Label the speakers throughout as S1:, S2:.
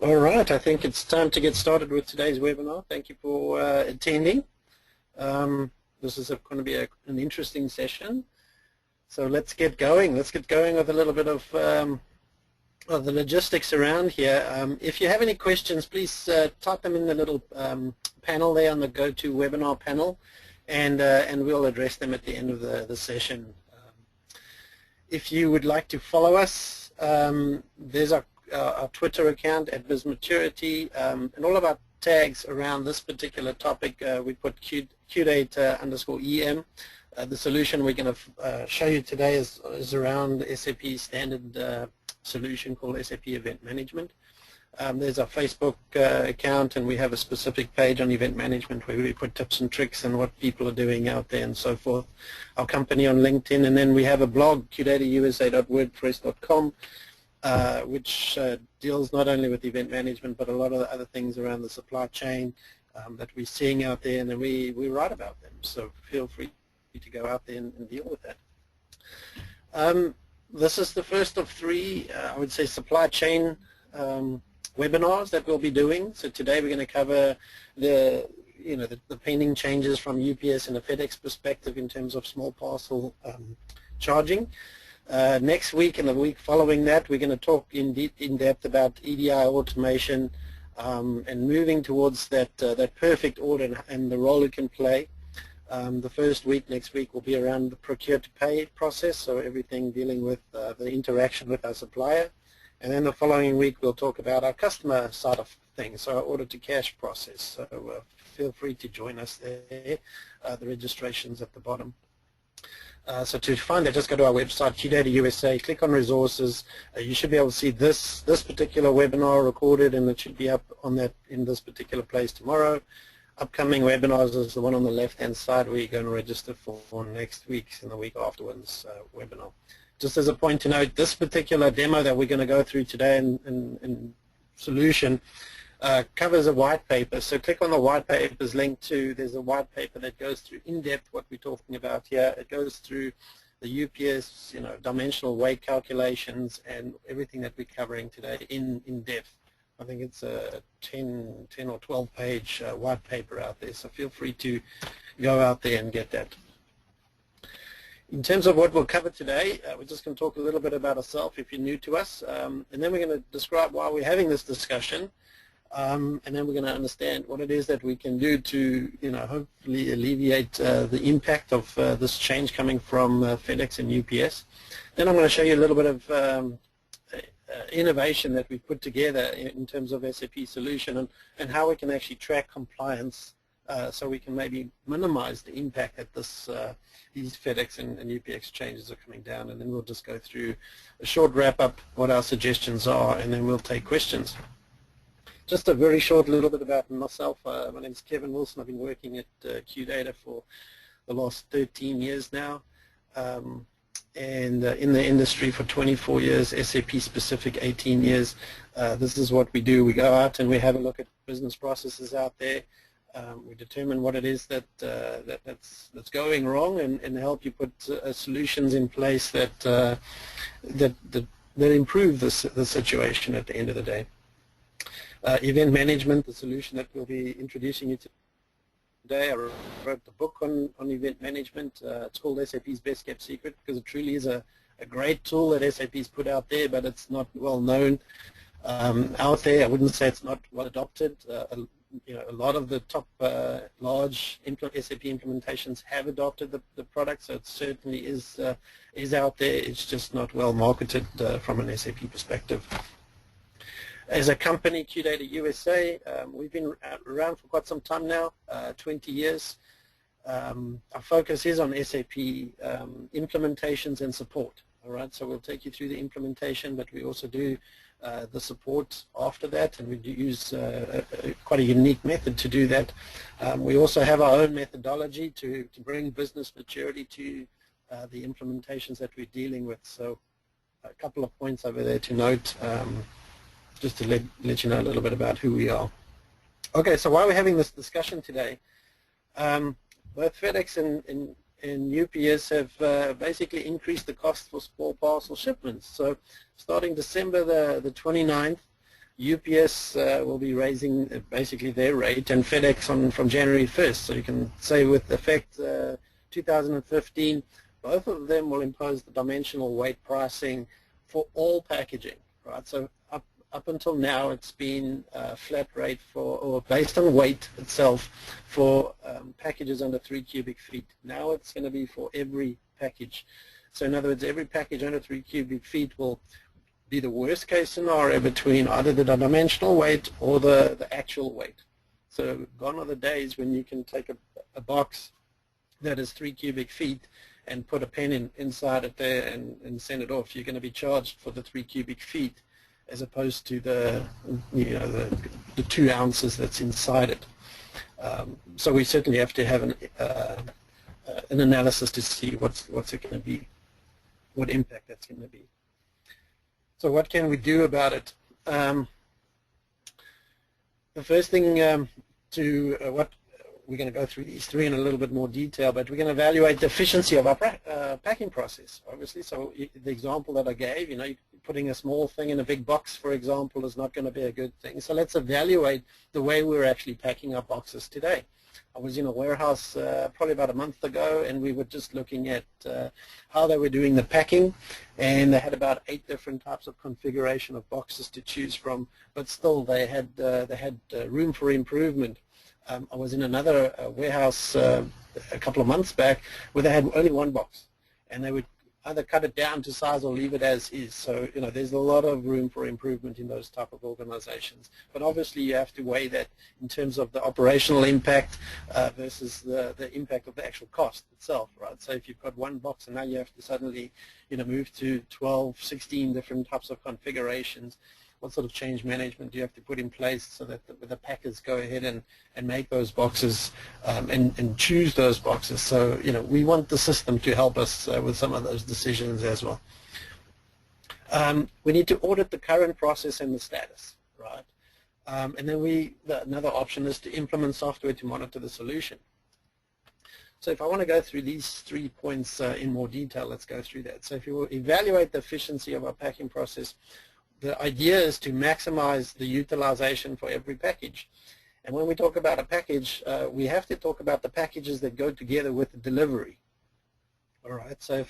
S1: All right, I think it's time to get started with today's webinar. Thank you for attending. This is going to be an interesting session. So let's get going. Let's get going with a little bit of the logistics around here. If you have any questions, please type them in the little panel there on the GoToWebinar panel, and we'll address them at the end of the session. If you would like to follow us, there's our Twitter account at BizMaturity, and all of our tags around this particular topic. We put QDate_EM. The solution we're going to show you today is around SAP standard solution called SAP Event Management. There's our Facebook account, and we have a specific page on event management where we put tips and tricks and what people are doing out there and so forth. Our company on LinkedIn, and then we have a blog, qdatausa.wordpress.com, which deals not only with event management but a lot of the other things around the supply chain that we're seeing out there, and then we write about them. So feel free to go out there and deal with that. This is the first of three, I would say, supply chain webinars that we'll be doing. So today we're going to cover the pending changes from UPS and a FedEx perspective in terms of small parcel charging. Next week and the week following that, we're going to talk in depth about EDI automation and moving towards that perfect order and the role it can play. The first week, next week, will be around the procure-to-pay process, so everything dealing with the interaction with our supplier. And then the following week, we'll talk about our customer side of things, so our order-to-cash process. So feel free to join us there. The registration's at the bottom. So to find that, just go to our website, QData USA, click on resources. You should be able to see this particular webinar recorded, and it should be up on that in this particular place tomorrow. Upcoming webinars is the one on the left-hand side where you're going to register for next week's and the week afterwards webinar. Just as a point to note, this particular demo that we're going to go through today and solution covers a white paper. So click on the white paper's link to, there's a white paper that goes through in-depth what we're talking about here. It goes through the UPS, dimensional weight calculations and everything that we're covering today in depth. I think it's a 10 or 12 page white paper out there, so feel free to go out there and get that. In terms of what we'll cover today, we're just going to talk a little bit about ourselves if you're new to us, and then we're going to describe why we're having this discussion, and then we're going to understand what it is that we can do to hopefully alleviate the impact of this change coming from FedEx and UPS. Then I'm going to show you a little bit of innovation that we've put together in terms of SAP solution and how we can actually track compliance so we can maybe minimize the impact that these FedEx and UPS changes are coming down, and then we'll just go through a short wrap-up, what our suggestions are, and then we'll take questions. Just a very short little bit about myself. My name is Kevin Wilson. I've been working at QData for the last 13 years now. And in the industry for 24 years, SAP specific 18 years. This is what we do. We go out and we have a look at business processes out there. We determine what it is that's going wrong and help you put solutions in place that improve the situation at the end of the day. Event management, the solution that we'll be introducing you to today. I wrote the book on event management. It's called SAP's Best Kept Secret because it truly is a great tool that SAP's put out there, but it's not well known out there. I wouldn't say it's not well adopted. A lot of the top large SAP implementations have adopted the product, so it certainly is out there. It's just not well marketed from an SAP perspective. As a company, QData USA, we've been around for quite some time now, 20 years. Our focus is on SAP implementations and support. All right, so we'll take you through the implementation, but we also do the support after that, and we do use quite a unique method to do that. We also have our own methodology to bring business maturity to the implementations that we're dealing with. So a couple of points over there to note. Just to let you know a little bit about who we are. Okay, so why are we having this discussion today? Both FedEx and UPS have basically increased the cost for small parcel shipments. So starting December the 29th, UPS will be raising basically their rate, and FedEx from January 1st. So you can say with effect 2015, both of them will impose the dimensional weight pricing for all packaging, right? So up until now, it's been a flat rate or based on weight itself for packages under 3 cubic feet. Now it's going to be for every package. So in other words, every package under 3 cubic feet will be the worst case scenario between either the dimensional weight or the actual weight. So gone are the days when you can take a box that is 3 cubic feet and put a pen inside it there and send it off. You're going to be charged for the 3 cubic feet as opposed to the 2 ounces that's inside it. So we certainly have to have an analysis to see what's it going to be, what impact that's going to be. So what can we do about it? The first thing what we're going to go through these 3 in a little bit more detail, but we're going to evaluate the efficiency of our packing process, obviously. So the example that I gave, putting a small thing in a big box, for example, is not going to be a good thing. So let's evaluate the way we're actually packing our boxes today. I was in a warehouse probably about a month ago, and we were just looking at how they were doing the packing, and they had about 8 different types of configuration of boxes to choose from, but still they had room for improvement. I was in another warehouse a couple of months back where they had only 1 box, and they would either cut it down to size or leave it as is. So there's a lot of room for improvement in those type of organizations. But obviously you have to weigh that in terms of the operational impact versus the impact of the actual cost itself, right? So if you've got 1 box and now you have to suddenly move to 12, 16 different types of configurations, what sort of change management do you have to put in place so that the packers go ahead and make those boxes and choose those boxes? So we want the system to help us with some of those decisions as well. We need to audit the current process and the status, right? And then another option is to implement software to monitor the solution. So if I want to go through these 3 points in more detail, let's go through that. So if you evaluate the efficiency of our packing process, the idea is to maximize the utilization for every package. And when we talk about a package, we have to talk about the packages that go together with the delivery. All right, so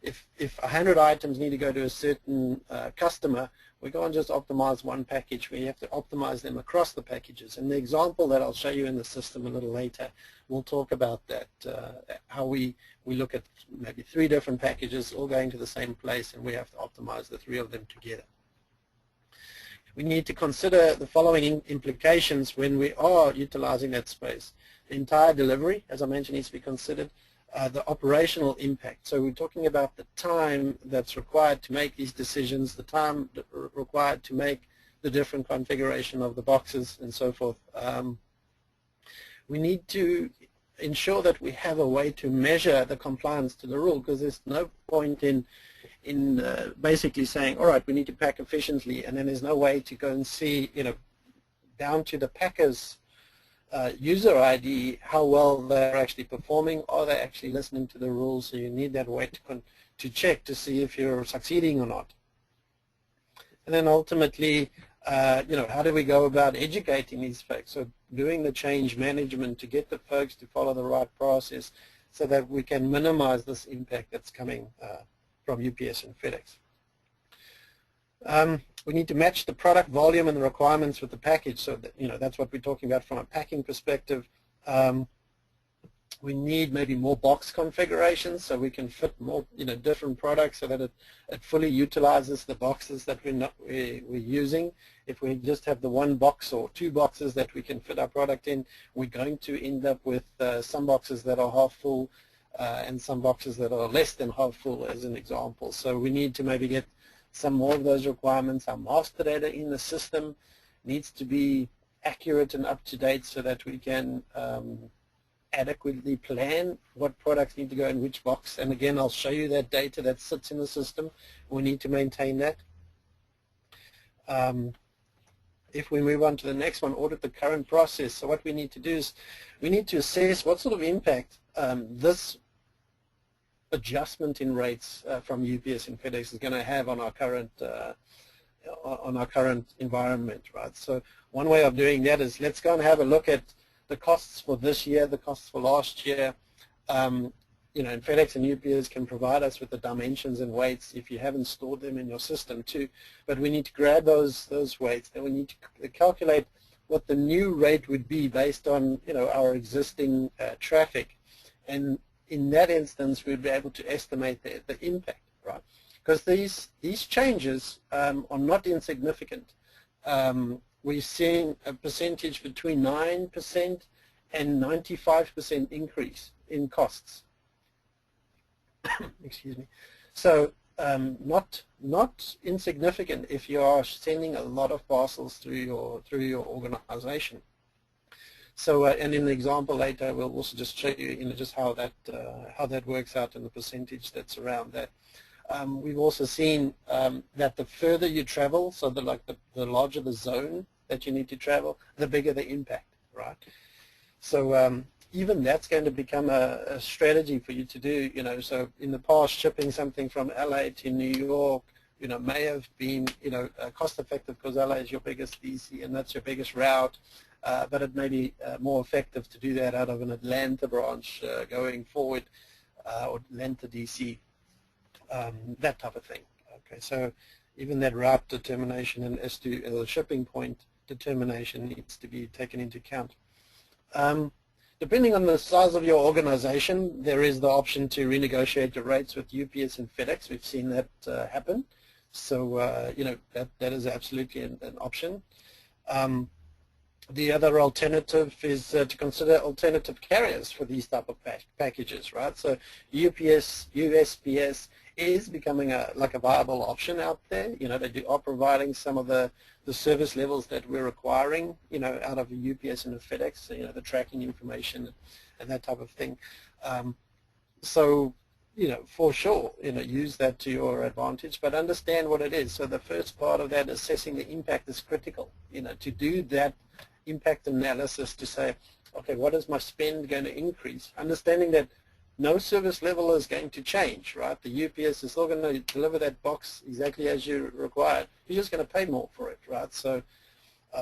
S1: if 100 items need to go to a certain customer, we can't just optimize 1 package. We have to optimize them across the packages. And the example that I'll show you in the system a little later, we'll talk about that, how we look at maybe 3 different packages all going to the same place, and we have to optimize the 3 of them together. We need to consider the following implications when we are utilizing that space. The entire delivery, as I mentioned, needs to be considered. The operational impact. So we're talking about the time that's required to make these decisions, the time required to make the different configuration of the boxes and so forth. We need to ensure that we have a way to measure the compliance to the rule, because there's no point in basically saying, all right, we need to pack efficiently, and then there's no way to go and see, down to the packer's user ID, how well they're actually performing. Are they actually listening to the rules? So you need that way to check to see if you're succeeding or not. And then ultimately, how do we go about educating these folks? So doing the change management to get the folks to follow the right process so that we can minimize this impact that's coming from UPS and FedEx. We need to match the product volume and the requirements with the package. So that, that's what we're talking about from a packing perspective. We need maybe more box configurations so we can fit more, different products so that it fully utilizes the boxes that we're using. If we just have the 1 box or 2 boxes that we can fit our product in, we're going to end up with some boxes that are half full and some boxes that are less than half full, as an example. So we need to maybe get some more of those requirements. Our master data in the system needs to be accurate and up to date so that we can adequately plan what products need to go in which box. And again, I'll show you that data that sits in the system. We need to maintain that. If we move on to the next one, audit the current process. So what we need to do is we need to assess what sort of impact this adjustment in rates from UPS and FedEx is going to have on our current on our current environment, right? So one way of doing that is let's go and have a look at the costs for this year, the costs for last year. You know, and FedEx and UPS can provide us with the dimensions and weights if you haven't stored them in your system too. But we need to grab those weights, then we need to calculate what the new rate would be based on, you know, our existing traffic. And in that instance, we'd be able to estimate the impact, right? Because these changes are not insignificant. We're seeing a percentage between 9% and 95% increase in costs. Excuse me. So not insignificant if you are sending a lot of parcels through your organization. So and in the example later, we'll also just show you, you know, just how that works out and the percentage that's around that. We've also seen that the further you travel, so the larger the zone that you need to travel, the bigger the impact, right? So even that's going to become a strategy for you to do, you know. So in the past, shipping something from LA to New York, you know, may have been, you know, cost effective because LA is your biggest DC and that's your biggest route, but it may be more effective to do that out of an Atlanta branch going forward, or Atlanta DC, that type of thing. Okay, so even that route determination and as to the shipping point determination needs to be taken into account. Depending on the size of your organization, there is the option to renegotiate your rates with UPS and FedEx. We've seen that happen. So, you know, that is absolutely an option. The other alternative is to consider alternative carriers for these type of packages, right? So UPS, USPS is becoming like a viable option out there. You know, they are providing some of the service levels that we're requiring, you know, out of the UPS and the FedEx, you know, the tracking information and that type of thing. So, you know, for sure, you know, use that to your advantage, but understand what it is. So the first part of that, assessing the impact, is critical, you know, to do that impact analysis to say, okay, what is my spend going to increase? Understanding that no service level is going to change, right? The UPS is still going to deliver that box exactly as you require. You're just going to pay more for it, right? So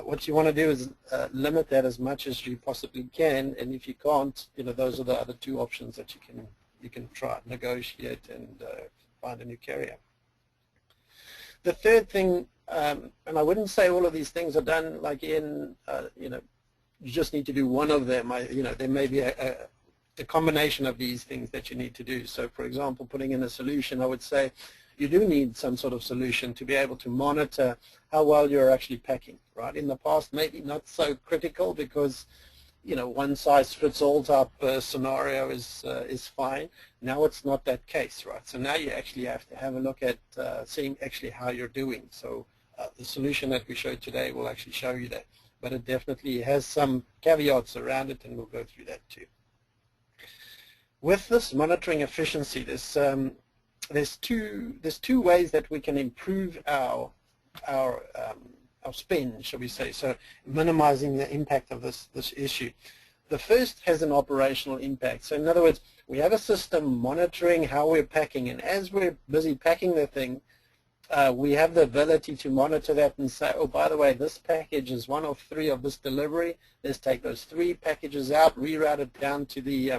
S1: what you want to do is limit that as much as you possibly can, and if you can't, you know, those are the other two options that you can try, negotiate and find a new carrier. The third thing, and I wouldn't say all of these things are done like in, you know, you just need to do one of them. You know, there may be a combination of these things that you need to do. So, for example, putting in a solution, I would say you do need some sort of solution to be able to monitor how well you're actually packing, right? In the past, maybe not so critical because, you know, one size fits all type scenario is fine. Now it's not that case, right? So now you actually have to have a look at seeing actually how you're doing. So the solution that we showed today will actually show you that, but it definitely has some caveats around it, and we'll go through that too. With this monitoring efficiency, there's two ways that we can improve our spend, shall we say, so minimizing the impact of this issue. The first has an operational impact. So in other words, we have a system monitoring how we're packing, and as we're busy packing the thing, we have the ability to monitor that and say, oh, by the way, this package is one of 3 of this delivery. Let's take those 3 packages out, reroute it down to the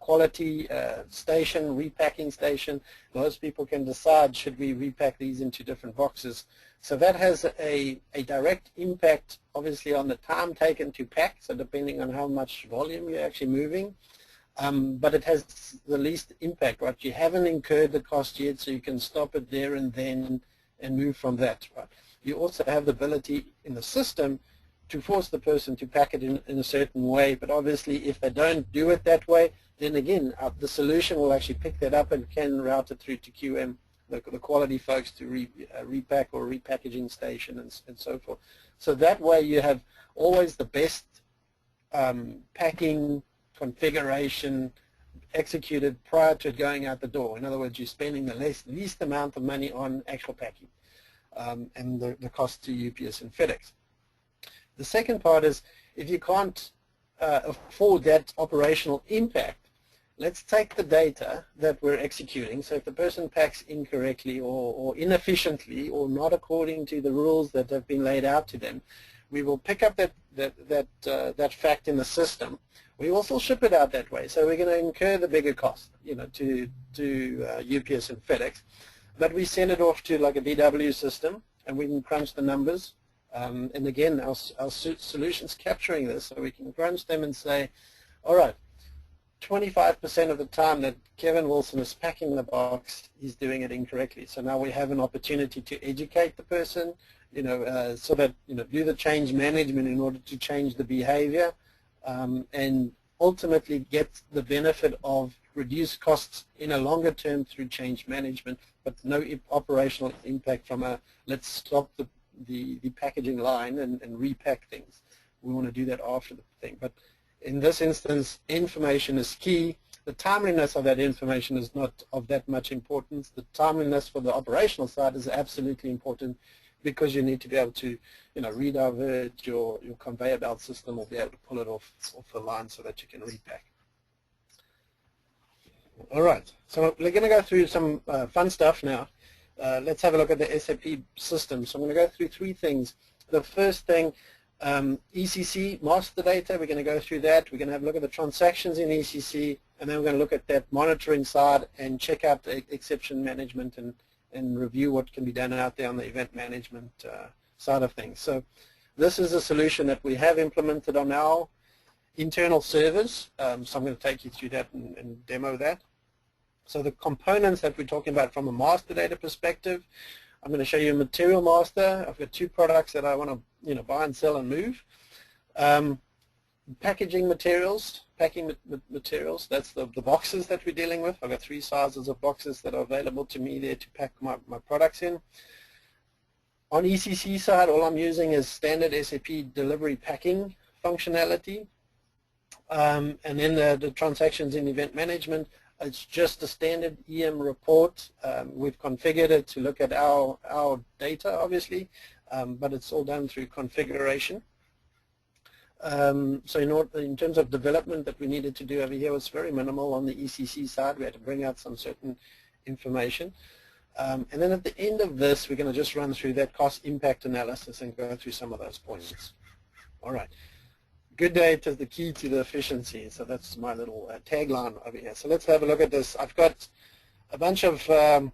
S1: quality station, repacking station. Those people can decide, should we repack these into different boxes. So that has a direct impact, obviously, on the time taken to pack, so depending on how much volume you're actually moving. But it has the least impact, right? You haven't incurred the cost yet, so you can stop it there and then and move from that, right? You also have the ability in the system to force the person to pack it in a certain way, but obviously if they don't do it that way, then again, the solution will actually pick that up and can route it through to QM, the quality folks, to repack or repackaging station and so forth. So that way you have always the best packing configuration executed prior to it going out the door. In other words, you're spending the least amount of money on actual packing and the cost to UPS and FedEx. The second part is, if you can't afford that operational impact, let's take the data that we're executing. So if the person packs incorrectly or inefficiently or not according to the rules that have been laid out to them, we will pick up that fact in the system. We also ship it out that way. So we're going to incur the bigger cost, to UPS and FedEx. But we send it off to like a BW system, and we can crunch the numbers. And again, our solution's capturing this, so we can crunch them and say, all right, 25% of the time that Kevin Wilson is packing the box, he's doing it incorrectly. So now we have an opportunity to educate the person, so that, do the change management in order to change the behavior, and ultimately get the benefit of reduced costs in a longer term through change management, but no operational impact from let's stop the packaging line and repack things. We want to do that after the thing. But in this instance, information is key. The timeliness of that information is not of that much importance. The timeliness for the operational side is absolutely important, because you need to be able to, redivert your conveyor belt system, or be able to pull it off the line so that you can repack. All right, so we're going to go through some fun stuff now. Let's have a look at the SAP system. So I'm going to go through three things. The first thing, ECC, master data, we're going to go through that. We're going to have a look at the transactions in ECC, and then we're going to look at that monitoring side and check out the exception management and review what can be done out there on the event management side of things. So this is a solution that we have implemented on our internal servers. So I'm going to take you through that and demo that. So the components that we're talking about from a master data perspective, I'm going to show you a material master. I've got two products that I want to buy and sell and move. Packaging materials, packing materials, that's the boxes that we're dealing with. I've got three sizes of boxes that are available to me there to pack my products in. On ECC side, all I'm using is standard SAP delivery packing functionality. And then the transactions in event management, it's just a standard EM report. We've configured it to look at our data, obviously, but it's all done through configuration. So in terms of development that we needed to do over here was very minimal on the ECC side. We had to bring out some certain information. And then at the end of this, we're going to just run through that cost impact analysis and go through some of those points. All right. Good data is the key to the efficiency. So that's my little tagline over here. So let's have a look at this. I've got a bunch of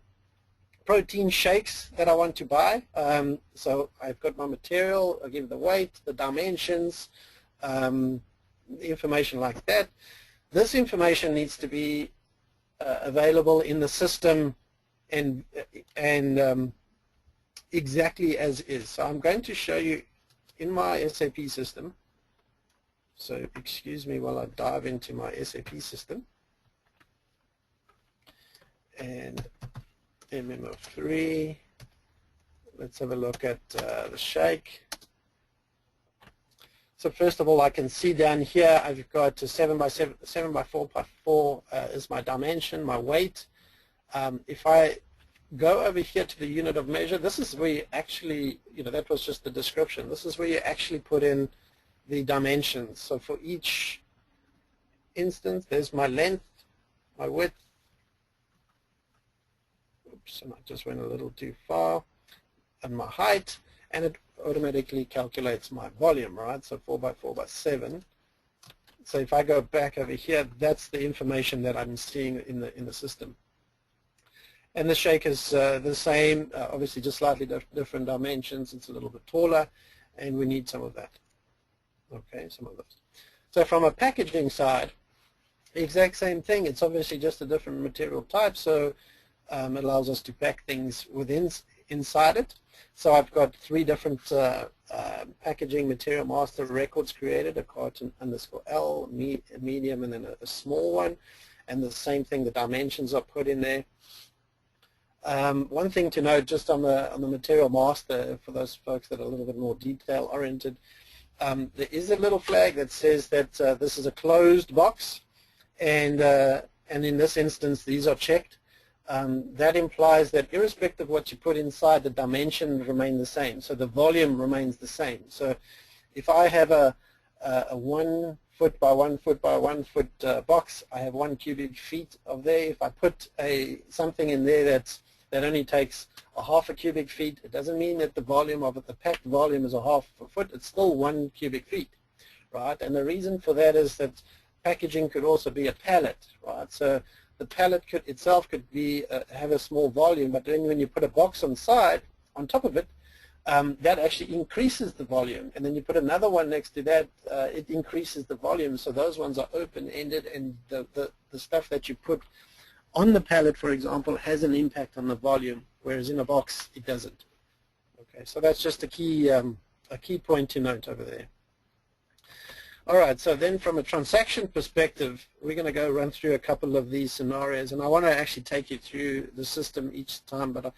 S1: protein shakes that I want to buy. So I've got my material, I'll give the weight, the dimensions, information like that. This information needs to be available in the system and exactly as is. So I'm going to show you in my SAP system. So excuse me while I dive into my SAP system. And MMO3, let's have a look at the shake. So first of all, I can see down here I've got a 7 by 4 by 4 is my dimension, my weight. If I go over here to the unit of measure, this is where you actually, that was just the description. This is where you actually put in the dimensions. So for each instance, there's my length, my width. Oops, I just went a little too far. And my height, and it automatically calculates my volume, right? So 4 by 4 by 7. So if I go back over here, that's the information that I'm seeing in the system. And the shake is the same, obviously just slightly different dimensions. It's a little bit taller, and we need some of that. Okay, some of those. So from a packaging side, the exact same thing. It's obviously just a different material type, so it allows us to pack things inside it. So I've got 3 different packaging material master records created, a carton _L, a medium, and then a small one. And the same thing, the dimensions are put in there. One thing to note just on the material master, for those folks that are a little bit more detail oriented, there is a little flag that says that this is a closed box, and in this instance these are checked. That implies that irrespective of what you put inside, the dimensions remain the same, so the volume remains the same. So if I have a 1 foot by 1 foot by 1 foot box, I have 1 cubic feet of there. If I put something in there that only takes a half a cubic feet, it doesn't mean that the volume of it, the packed volume, is a half a foot. It's still 1 cubic feet, right? And the reason for that is that packaging could also be a pallet, right? So the pallet itself could be have a small volume, but then when you put a box on top of it, that actually increases the volume, and then you put another one next to that, it increases the volume. So those ones are open-ended, and the stuff that you put on the pallet, for example, has an impact on the volume, whereas in a box it doesn't. Okay, so that's just a key point to note over there. All right, so then from a transaction perspective, we're going to go run through a couple of these scenarios, and I want to actually take you through the system each time, but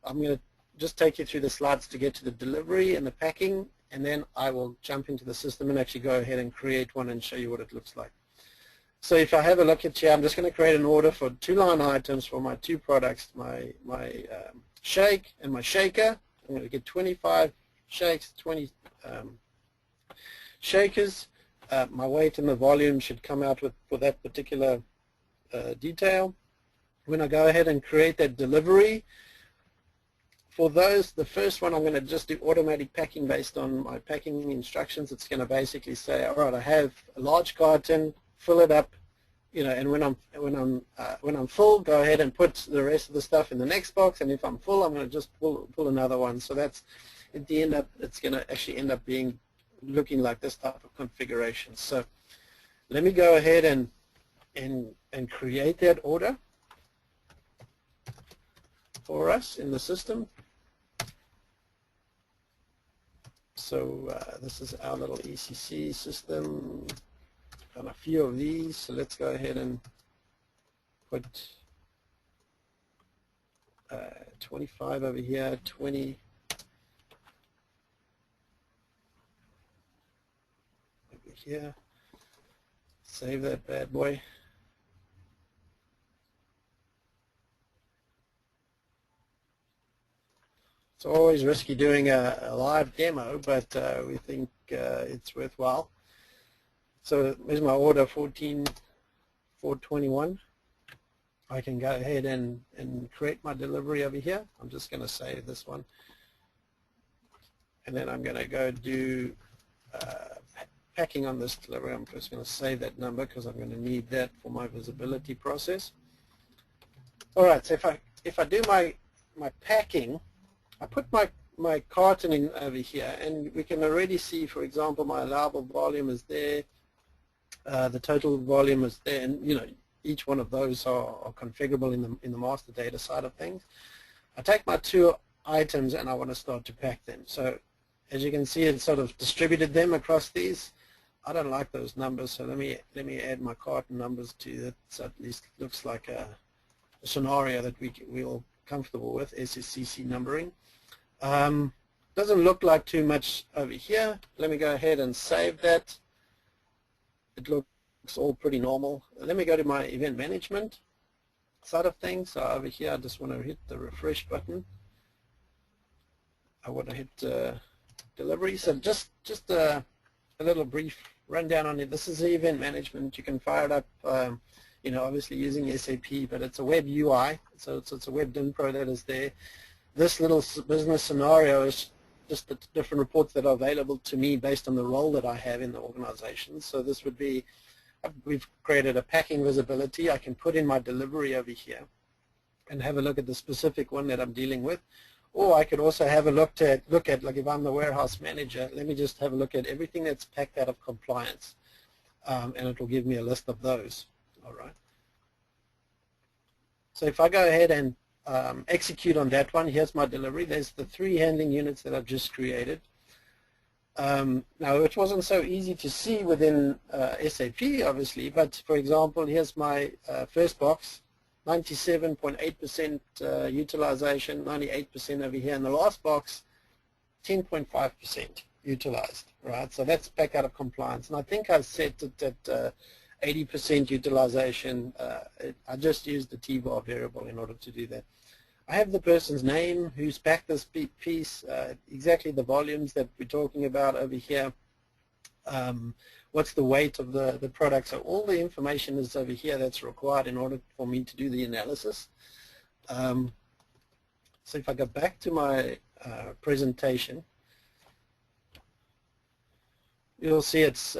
S1: I'm going to just take you through the slides to get to the delivery and the packing, and then I will jump into the system and actually go ahead and create one and show you what it looks like. So if I have a look at here, I'm just going to create an order for 2 line items for my 2 products, my shake and my shaker. I'm going to get 25 shakes, 20 shakers. My weight and the volume should come out for that particular detail. When I go ahead and create that delivery, for those, the first one I'm going to just do automatic packing based on my packing instructions. It's going to basically say, all right, I have a large carton, fill it up, and when I'm full, go ahead and put the rest of the stuff in the next box, and if I'm full, I'm going to just pull another one. So that's at the end up, it's going to actually end up looking like this type of configuration. So let me go ahead and create that order for us in the system. So this is our little ECC system. Done a few of these, so let's go ahead and put 25 over here, 20 over here. Save that bad boy. It's always risky doing a live demo, but we think it's worthwhile. So there's my order 14,421. I can go ahead and create my delivery over here. I'm just going to save this one. And then I'm going to go do packing on this delivery. I'm just going to save that number because I'm going to need that for my visibility process. All right, so if I do my packing, I put my carton in over here, and we can already see, for example, my allowable volume is there. The total volume is there, and each one of those are configurable in the master data side of things. I take my 2 items and I want to start to pack them. So as you can see, it's sort of distributed them across these. I don't like those numbers, so let me add my carton numbers to that, so at least it looks like a scenario that we're all comfortable with. SSCC numbering. Doesn't look like too much over here. Let me go ahead and save that. It looks all pretty normal. Let me go to my event management side of things. So over here, I just want to hit the refresh button. I want to hit delivery. So just a little brief rundown on it. This is the event management. You can fire it up, obviously using SAP, but it's a web UI. So it's a web DINPro that is there. This little business scenario is just the different reports that are available to me based on the role that I have in the organization. So this would be, we've created a packing visibility. I can put in my delivery over here and have a look at the specific one that I'm dealing with. Or I could also have a look at like if I'm the warehouse manager, let me just have a look at everything that's packed out of compliance, and it will give me a list of those. All right. So if I go ahead and execute on that one, here's my delivery. There's the 3 handling units that I've just created. Now it wasn't so easy to see within SAP obviously, but for example, here's my first box, 97.8% utilization, 98% over here, and the last box, 10.5% utilized, right? So that's back out of compliance, and I think I set it at 80% utilization. I just used the T-bar variable in order to do that. I have the person's name who's packed this piece, exactly the volumes that we're talking about over here. what's the weight of the product. So all the information is over here that's required in order for me to do the analysis. So if I go back to my presentation, you'll see it's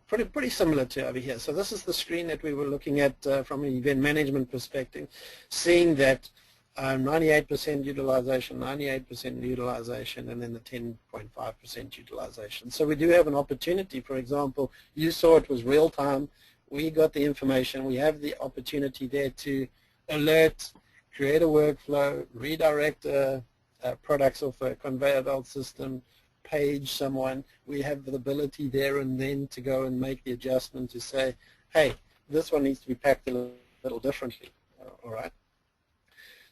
S1: pretty similar to over here. So this is the screen that we were looking at from an event management perspective, seeing that 98% utilization, 98% utilization, and then the 10.5% utilization. So we do have an opportunity. For example, you saw it was real time. We got the information. We have the opportunity there to alert, create a workflow, redirect products off a conveyor belt system, page someone. We have the ability there and then to go and make the adjustment to say, hey, this one needs to be packed a little differently. All right.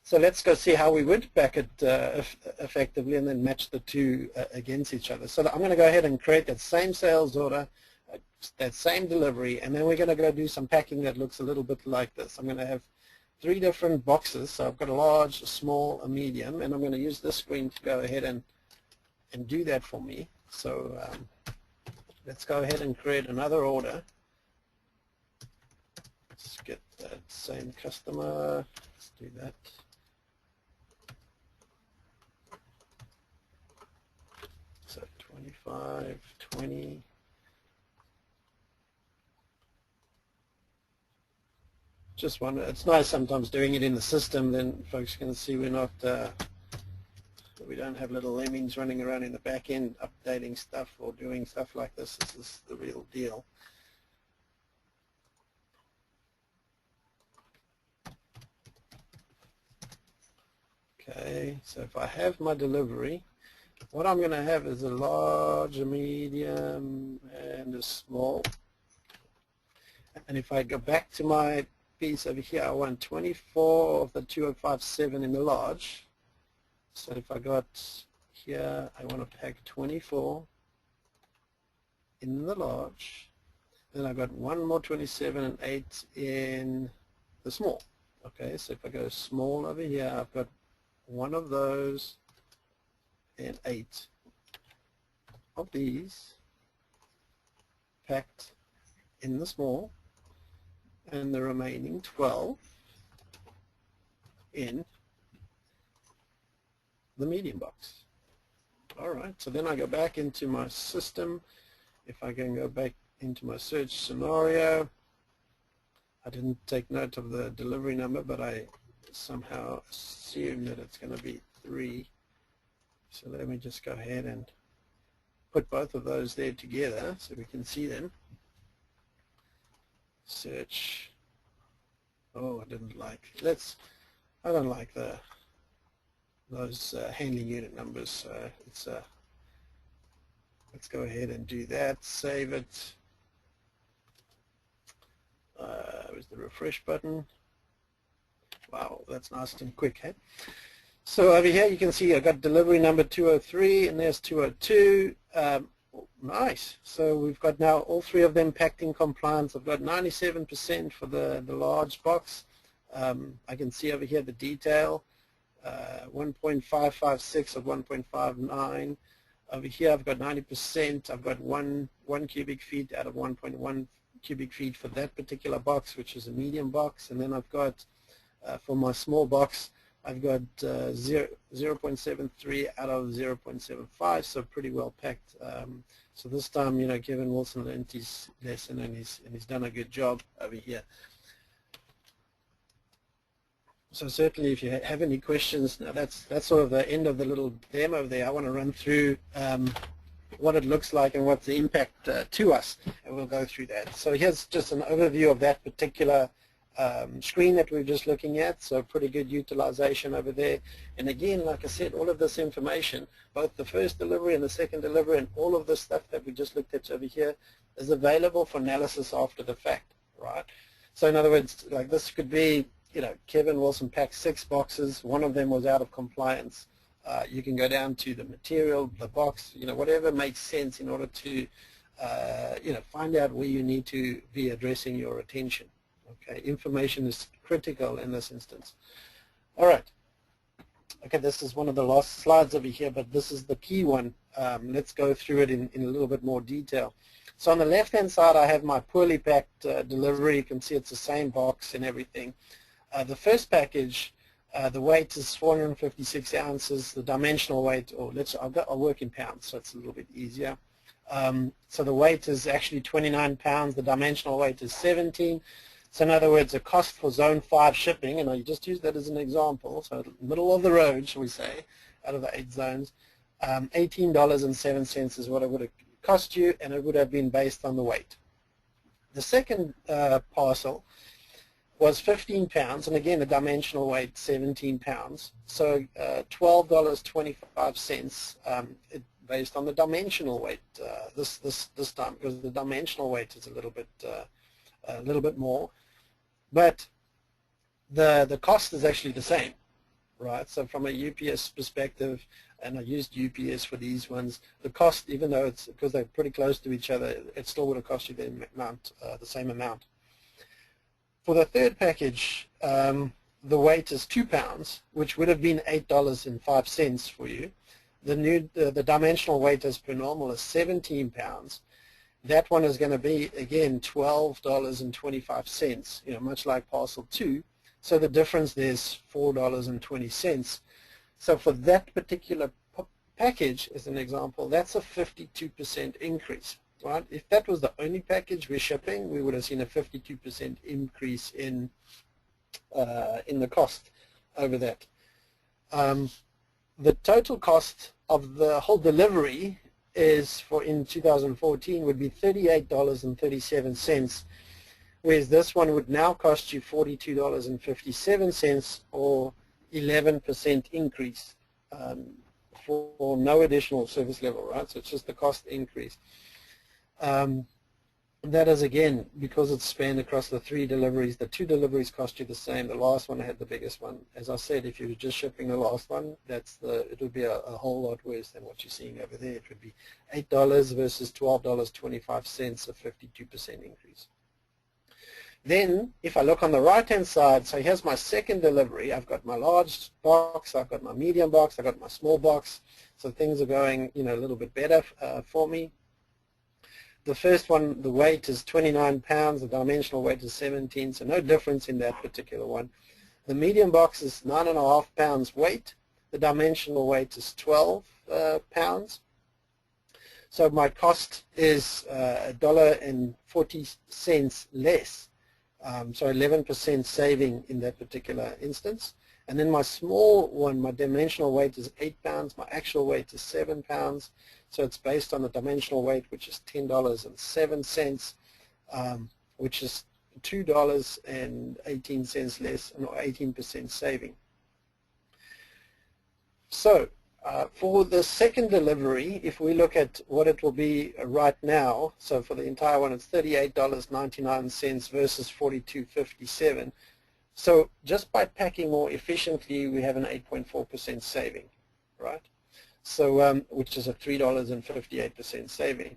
S1: So let's go see how we would pack it effectively and then match the two against each other. So I'm going to go ahead and create that same sales order, that same delivery, and then we're going to go do some packing that looks a little bit like this. I'm going to have 3 different boxes. So I've got a large, a small, a medium, and I'm going to use this screen to go ahead and do that for me. So let's go ahead and create another order. Let's get that same customer. Let's do that. So 25, 20. Just wonder, it's nice sometimes doing it in the system, then folks can see we're not, we don't have little lemmings running around in the back end updating stuff or doing stuff like this. This is the real deal. Okay, so if I have my delivery, what I'm going to have is a large, a medium, and a small. And if I go back to my piece over here, I want 24 of the 2057 in the large. So if I got here, I want to pack 24 in the large. Then I've got one more 27 and 8 in the small. Okay, so if I go small over here, I've got one of those and 8 of these packed in the small, and the remaining 12 in the medium box. All right, so then I go back into my system. If I can go back into my search scenario, I didn't take note of the delivery number, but I somehow assume that it's going to be 3. So let me just go ahead and put both of those there together so we can see them. Search. Oh, I didn't like. I don't like those handling unit numbers. So let's go ahead and do that. Save it. Where's the refresh button? Wow, that's nice and quick, hey? So over here you can see I've got delivery number 203 and there's 202. Nice. So we've got now all 3 of them packed in compliance. I've got 97% for the large box. I can see over here the detail, 1.556 of 1.59. Over here I've got 90%. I've got one cubic feet out of 1.1 cubic feet for that particular box, which is a medium box. And then I've got, for my small box, I've got 0.73 out of 0.75, so pretty well packed. So this time, you know, Kevin Wilson learned his lesson and he's done a good job over here. So certainly, if you have any questions, now that's sort of the end of the little demo there. I want to run through what it looks like and what's the impact to us, and we'll go through that. So here's just an overview of that particular screen that we're just looking at. So pretty good utilization over there. And again, like I said, all of this information, both the first delivery and the second delivery and all of the stuff that we just looked at over here is available for analysis after the fact, right? So in other words, like this could be, you know, Kevin Wilson packed 6 boxes, one of them was out of compliance. You can go down to the material, the box, you know, whatever makes sense in order to, you know, find out where you need to be addressing your attention. Okay, information is critical in this instance. All right. Okay, this is one of the last slides over here, but this is the key one. Let's go through it in a little bit more detail. So on the left-hand side, I have my poorly packed delivery. You can see it's the same box and everything. The first package, the weight is 456 ounces. The dimensional weight, or I'll work in pounds, so it's a little bit easier. So the weight is actually 29 pounds. The dimensional weight is 17. So in other words, the cost for Zone 5 shipping, and I just use that as an example, so middle of the road, shall we say, out of the 8 zones, $18.07 is what it would have cost you, and it would have been based on the weight. The second parcel was 15 pounds, and again, the dimensional weight, 17 pounds. So $12.25 based on the dimensional weight this time, because the dimensional weight is a little bit more. But the cost is actually the same, right? So from a UPS perspective, and I used UPS for these ones, the cost, even though it's because they're pretty close to each other, it still would have cost you the same amount. For the third package, the weight is 2 pounds, which would have been $8.05 for you. The dimensional weight as per normal is 17 pounds. That one is going to be, again, $12.25, much like Parcel 2. So the difference there is $4.20. So for that particular package, as an example, that's a 52% increase, right? If that was the only package we're shipping, we would have seen a 52% increase in the cost over that. The total cost of the whole delivery is in 2014 would be $38.37, whereas this one would now cost you $42.57, or 11% increase for no additional service level, right? So it's just the cost increase. That is, again, because it's spanned across the 3 deliveries. The 2 deliveries cost you the same. The last one had the biggest one. As I said, if you were just shipping the last one, it would be a whole lot worse than what you're seeing over there. It would be $8 versus $12.25, a 52% increase. Then, if I look on the right-hand side, so here's my second delivery. I've got my large box, I've got my medium box, I've got my small box. So things are going, a little bit better for me. The first one, the weight is 29 pounds, the dimensional weight is 17, so no difference in that particular one. The medium box is 9.5 pounds weight, the dimensional weight is 12 pounds. So my cost is $1.40 less, so 11% saving in that particular instance. And then my small one, my dimensional weight is 8 pounds, my actual weight is 7 pounds. So it's based on the dimensional weight, which is $10.07, which is $2.18 less, or 18% saving. So for the second delivery, if we look at what it will be right now, so for the entire one, it's $38.99 versus $42.57. So just by packing more efficiently, we have an 8.4% saving, right? So which is a $3.58 saving.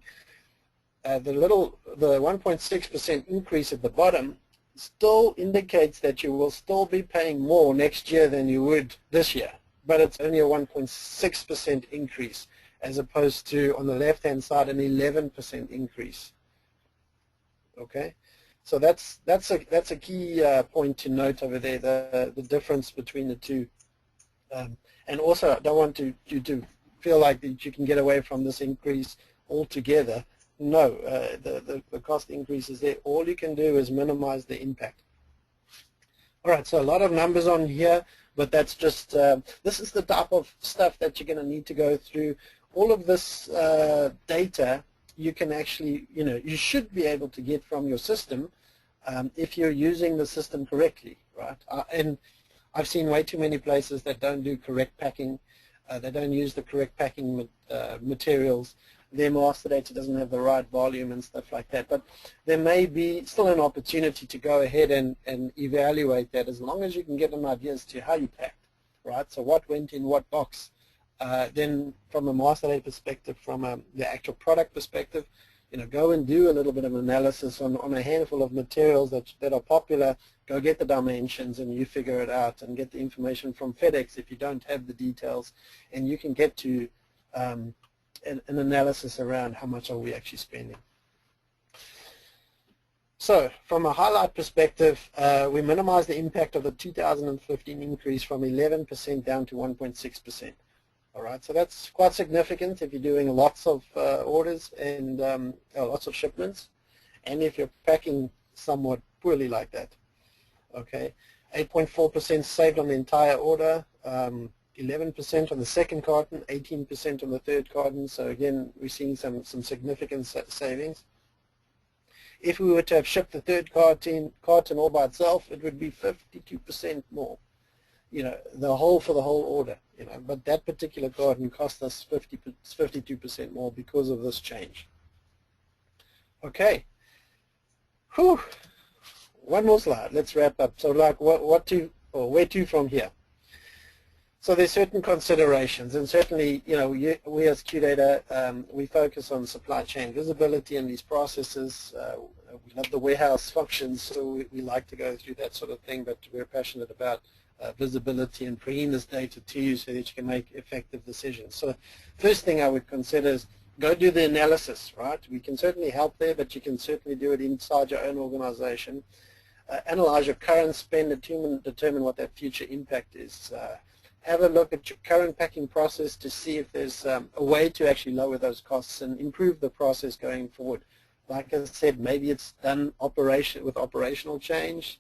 S1: The 1.6% increase at the bottom still indicates that you will still be paying more next year than you would this year, but it's only a 1.6% increase, as opposed to, on the left-hand side, an 11% increase. Okay, so that's a key point to note over there, the difference between the two. And also, I don't want you to feel like that you can get away from this increase altogether. No, the cost increase is there. All you can do is minimize the impact. All right, so a lot of numbers on here, but that's just, this is the type of stuff that you're going to need to go through. All of this data you can actually, you should be able to get from your system if you're using the system correctly, right? And I've seen way too many places that don't do correct packing. They don't use the correct packing materials. Their master data doesn't have the right volume and stuff like that. But there may be still an opportunity to go ahead and evaluate that, as long as you can get an idea as to how you packed, right? So what went in what box. Then from a master data perspective, from the actual product perspective, go and do a little bit of analysis on a handful of materials that are popular. Go get the dimensions and you figure it out, and get the information from FedEx if you don't have the details, and you can get to an analysis around how much are we actually spending. So from a highlight perspective, we minimize the impact of the 2015 increase from 11% down to 1.6%. All right, so that's quite significant if you're doing lots of orders and lots of shipments, and if you're packing somewhat poorly like that. Okay, 8.4% saved on the entire order, 11% on the second carton, 18% on the third carton. So again, we're seeing some significant savings. If we were to have shipped the third carton all by itself, it would be 52% more. The whole for the whole order. But that particular carton cost us 52% more because of this change. Okay. Whew. One more slide. Let's wrap up. So, like, what to or where to from here? So there's certain considerations, and certainly, we as QData, we focus on supply chain visibility in these processes. We love the warehouse functions, so we like to go through that sort of thing, but we're passionate about visibility and bringing this data to you so that you can make effective decisions. So first thing I would consider is go do the analysis, right? We can certainly help there, but you can certainly do it inside your own organization. Analyze your current spend, determine what that future impact is. Have a look at your current packing process to see if there's a way to actually lower those costs and improve the process going forward. Like I said, maybe it's done with operational change,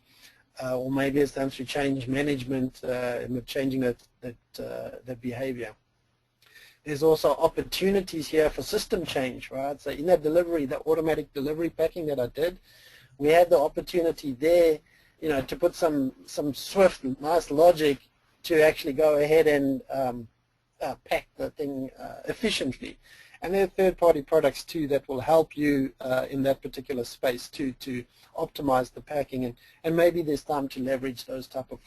S1: or maybe it's done through change management and changing that behavior. There's also opportunities here for system change, right? So in that delivery, that automatic delivery packing that I did, we had the opportunity there, to put some swift, nice logic to actually go ahead and pack the thing efficiently. And there are third-party products too that will help you in that particular space too, to optimize the packing, and maybe there's time to leverage those type of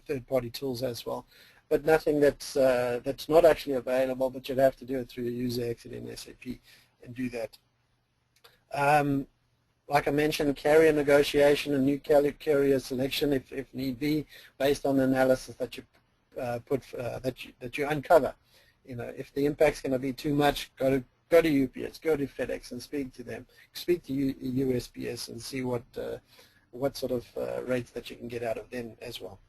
S1: third-party tools as well. But nothing that's not actually available, but you'd have to do it through a user exit in SAP and do that. Like I mentioned, carrier negotiation and new carrier selection if need be, based on the analysis that you that you uncover. If the impact's going to be too much, go to UPS, go to FedEx and speak to them. Speak to USPS and see what sort of rates that you can get out of them as well.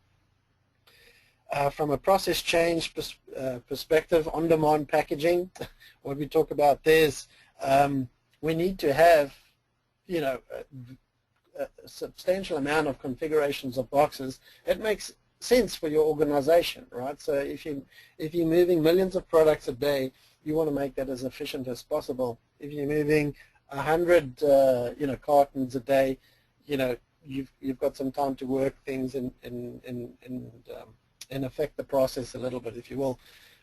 S1: From a process change perspective, on-demand packaging, what we talk about there is we need to have a substantial amount of configurations of boxes. It makes sense for your organization, right? So if you're moving millions of products a day, you want to make that as efficient as possible. If you're moving 100 cartons a day, you've got some time to work things and affect the process a little bit, if you will.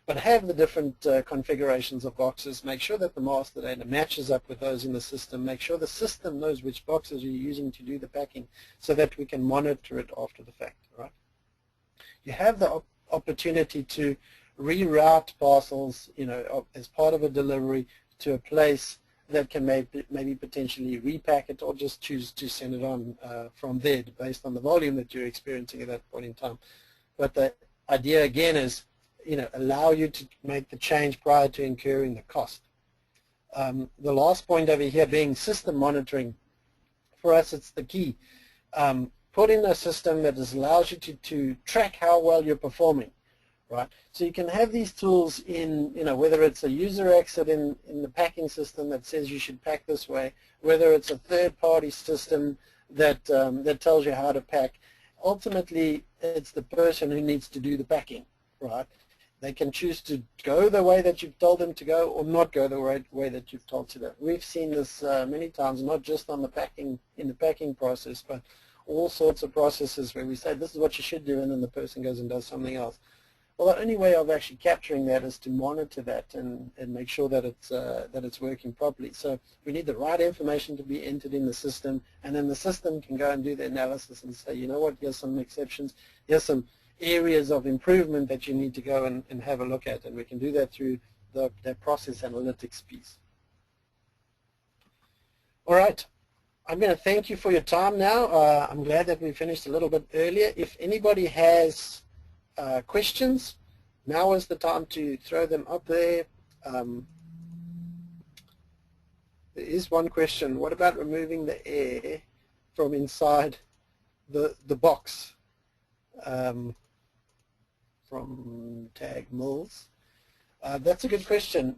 S1: But have the different configurations of boxes. Make sure that the master data matches up with those in the system. Make sure the system knows which boxes you're using to do the packing so that we can monitor it after the fact, right? You have the opportunity to reroute parcels, as part of a delivery to a place that can maybe potentially repack it, or just choose to send it on from there based on the volume that you're experiencing at that point in time. But the idea again is, allow you to make the change prior to incurring the cost. The last point over here being system monitoring. For us, it's the key. Put in a system that allows you to track how well you're performing, right? So you can have these tools in, whether it's a user exit in the packing system that says you should pack this way, whether it's a third-party system that tells you how to pack. Ultimately, it's the person who needs to do the packing, right? They can choose to go the way that you've told them to go, or not go the way that you've told to them. We've seen this many times, not just on the packing process, but all sorts of processes where we say this is what you should do, and then the person goes and does something else. Well, the only way of actually capturing that is to monitor that and make sure that it's working properly. So we need the right information to be entered in the system, and then the system can go and do the analysis and say, you know what, here's some exceptions, here's some areas of improvement that you need to go and have a look at, and we can do that through that process analytics piece. All right. I'm going to thank you for your time now. I'm glad that we finished a little bit earlier. If anybody has questions, now is the time to throw them up there. There is one question. What about removing the air from inside the box? From Tag Mills. That's a good question.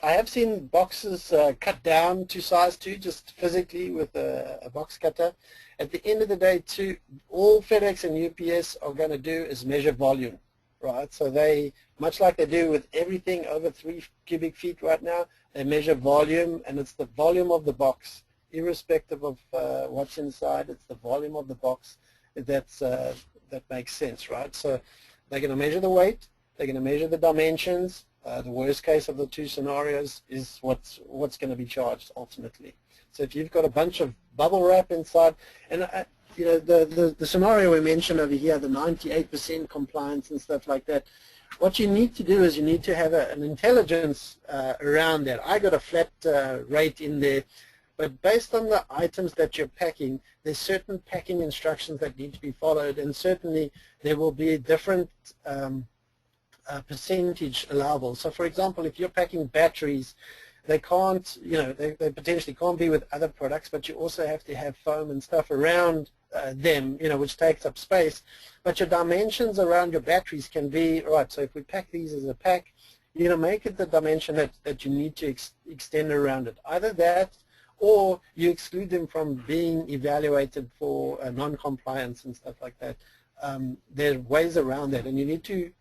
S1: I have seen boxes cut down to size 2 just physically with a box cutter. At the end of the day, too, all FedEx and UPS are going to do is measure volume, right? So they, much like they do with everything over 3 cubic feet right now, they measure volume, and it's the volume of the box, irrespective of what's inside. It's the volume of the box that makes sense, right? So they're going to measure the weight, they're going to measure the dimensions. The worst case of the 2 scenarios is what's going to be charged ultimately. So if you've got a bunch of bubble wrap inside, and you know, the scenario we mentioned over here, the 98% compliance and stuff like that, what you need to do is you need to have an intelligence around that. I got a flat rate in there, but based on the items that you're packing, there's certain packing instructions that need to be followed, and certainly there will be different percentage allowable. So for example, if you're packing batteries, they can't, you know, they potentially can't be with other products, but you also have to have foam and stuff around them, you know, which takes up space. But your dimensions around your batteries can be, right, so if we pack these as a pack, you know, make it the dimension that you need to extend around it. Either that, or you exclude them from being evaluated for non-compliance and stuff like that. There are ways around that, and you need to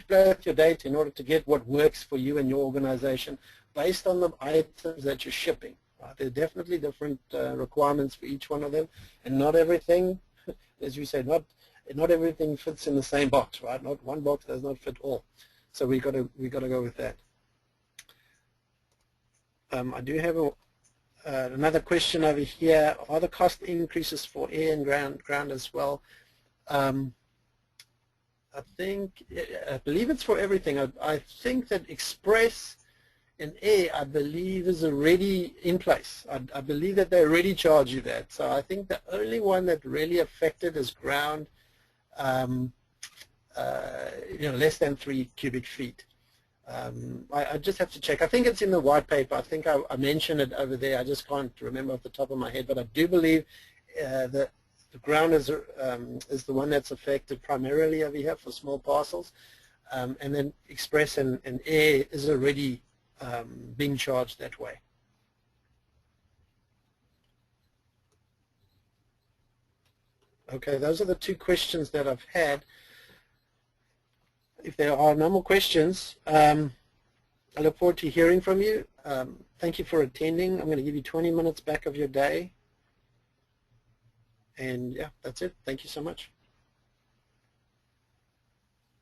S1: play with your data in order to get what works for you and your organization based on the items that you're shipping. Right? There are definitely different requirements for each one of them, and not everything, as you said, not everything fits in the same box, right? Not one box does not fit all. So we got to go with that. I do have another question over here. Are the cost increases for air and ground as well? I believe it's for everything. I think that Express and Air, I believe, is already in place. I believe that they already charge you that. So I think the only one that really affected is ground, you know, less than 3 cubic feet. I just have to check. I think it's in the white paper. I think I mentioned it over there. I just can't remember off the top of my head, but I do believe that the ground is the one that's affected primarily over here for small parcels, and then Express and Air is already being charged that way. Okay, those are the 2 questions that I've had. If there are no more questions, I look forward to hearing from you. Thank you for attending. I'm going to give you 20 minutes back of your day. And yeah, that's it. Thank you so much.